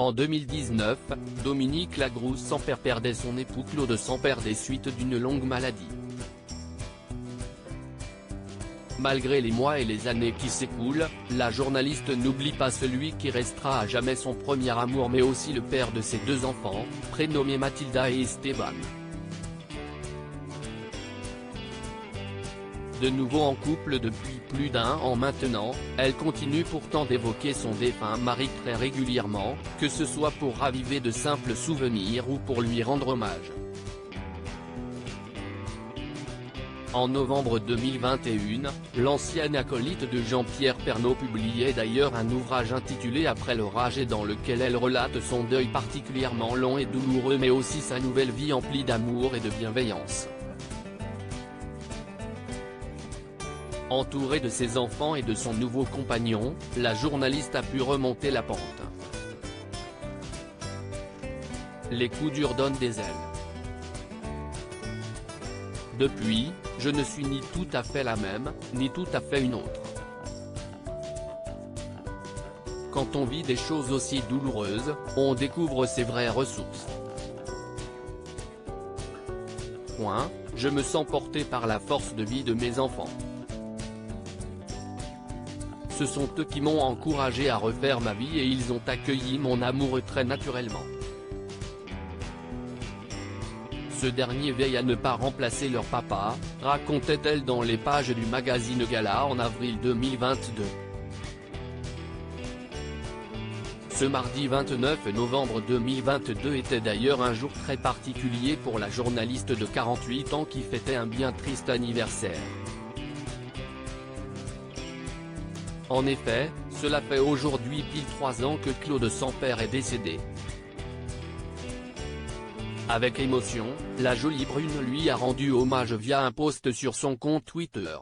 En 2019, Dominique Lagrousse-Sampere perdait son époux Claude Sampere des suites d'une longue maladie. Malgré les mois et les années qui s'écoulent, la journaliste n'oublie pas celui qui restera à jamais son premier amour mais aussi le père de ses deux enfants, prénommés Mathilda et Esteban. De nouveau en couple depuis plus d'un an maintenant, elle continue pourtant d'évoquer son défunt mari très régulièrement, que ce soit pour raviver de simples souvenirs ou pour lui rendre hommage. En novembre 2021, l'ancienne acolyte de Jean-Pierre Pernaut publiait d'ailleurs un ouvrage intitulé Après l'orage et dans lequel elle relate son deuil particulièrement long et douloureux mais aussi sa nouvelle vie emplie d'amour et de bienveillance. Entourée de ses enfants et de son nouveau compagnon, la journaliste a pu remonter la pente. Les coups durs donnent des ailes. Depuis, je ne suis ni tout à fait la même, ni tout à fait une autre. Quand on vit des choses aussi douloureuses, on découvre ses vraies ressources. Je me sens porté par la force de vie de mes enfants. Ce sont eux qui m'ont encouragé à refaire ma vie et ils ont accueilli mon amour très naturellement. Ce dernier veille à ne pas remplacer leur papa, racontait-elle dans les pages du magazine Gala en avril 2022. Ce mardi 29 novembre 2022 était d'ailleurs un jour très particulier pour la journaliste de 48 ans qui fêtait un bien triste anniversaire. En effet, cela fait aujourd'hui pile 3 ans que Claude Sampere est décédé. Avec émotion, la jolie brune lui a rendu hommage via un post sur son compte Twitter.